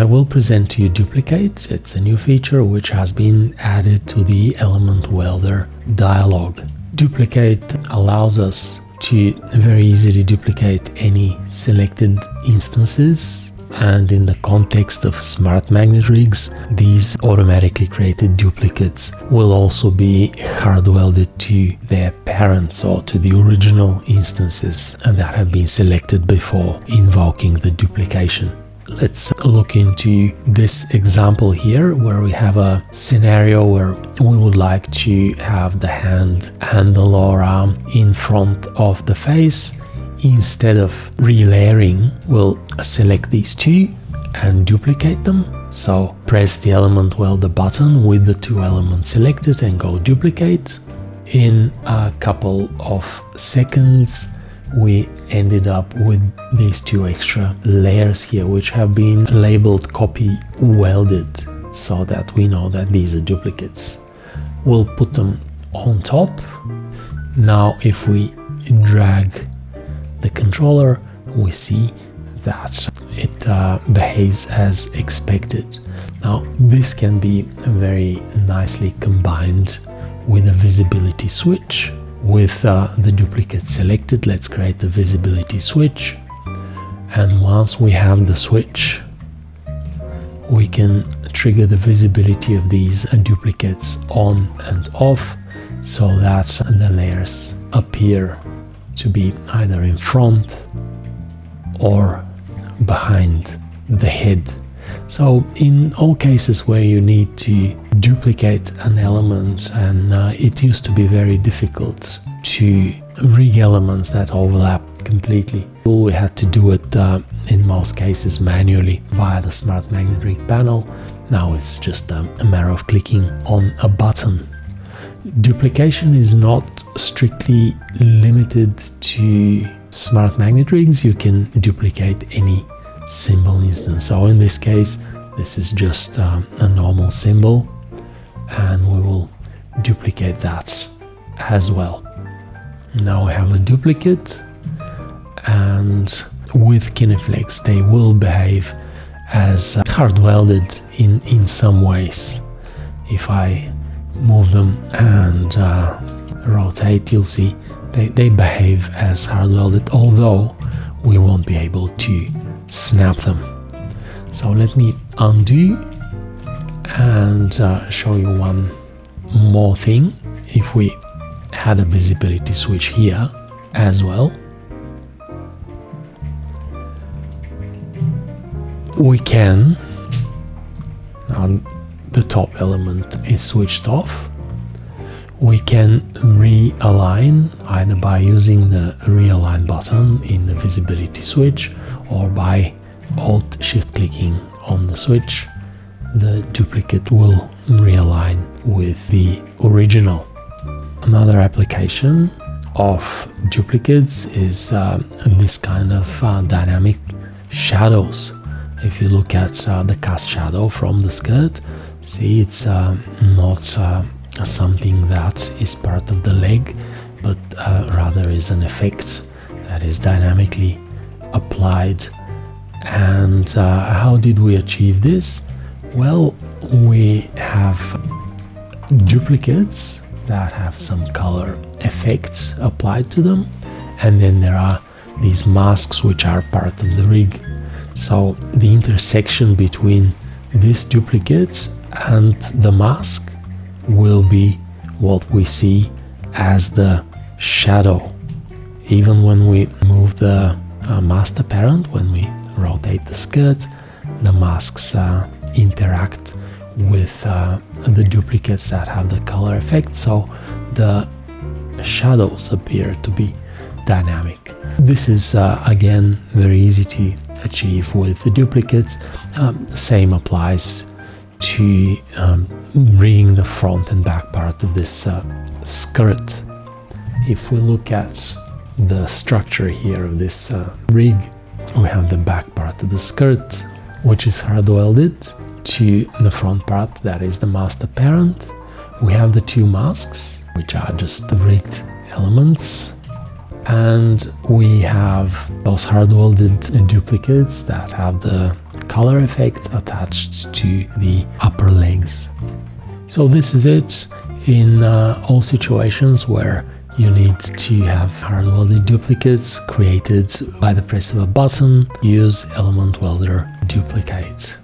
I will present to you Duplicate. It's a new feature which has been added to the Element Welder dialog. Duplicate allows us to very easily duplicate any selected instances, and in the context of smart magnet rigs, these automatically created duplicates will also be hard welded to their parents or to the original instances that have been selected before invoking the duplication. Let's look into this example here, where we have a scenario where we would like to have the hand and the lower arm in front of the face. Instead of relayering, we'll select these two and duplicate them. So press the Element Welder button with the two elements selected and go duplicate. In a couple of seconds, we ended up with these two extra layers here, which have been labeled copy welded, so that we know that these are duplicates. We'll put them on top. Now if we drag the controller, we see that it behaves as expected. Now this can be very nicely combined with a visibility switch. With the duplicate selected, let's create the visibility switch, and once we have the switch, we can trigger the visibility of these duplicates on and off, so that the layers appear to be either in front or behind the head. So in all cases where you need to duplicate an element, and it used to be very difficult to rig elements that overlap completely, we had to do it in most cases manually via the Smart Magnet Rig panel. Now it's just a matter of clicking on a button. Duplication is not strictly limited to Smart Magnet Rigs. You can duplicate any symbol instance. So in this case, this is just a normal symbol, and we will duplicate that as well. Now we have a duplicate, and with Kineflex they will behave as hard welded in some ways. If I move them and rotate, you'll see they behave as hard welded, although we won't be able to snap them. So let me undo and show you one more thing. If we had a visibility switch here as well, we can, now the top element is switched off, we can realign either by using the realign button in the visibility switch, or by Alt-Shift clicking on the switch. The duplicate will realign with the original. Another application of duplicates is this kind of dynamic shadows. If you look at the cast shadow from the skirt, see it's not something that is part of the leg, but rather is an effect that is dynamically applied. And how did we achieve this? Well, we have duplicates that have some color effect applied to them, and then there are these masks which are part of the rig. So the intersection between this duplicate and the mask will be what we see as the shadow. Even when we move the master parent, when we rotate the skirt, the masks interact with the duplicates that have the color effect, so the shadows appear to be dynamic. This is again very easy to achieve with the duplicates. Same applies to rigging the front and back part of this skirt. If we look at the structure here of this rig, we have the back part of the skirt, which is hard welded to the front part, that is the master parent. We have the two masks, which are just the rigged elements, and we have those hard welded duplicates that have the color effects attached to the upper legs. So this is it. In all situations where you need to have hard-welded duplicates created by the press of a button, use Element Welder Duplicate.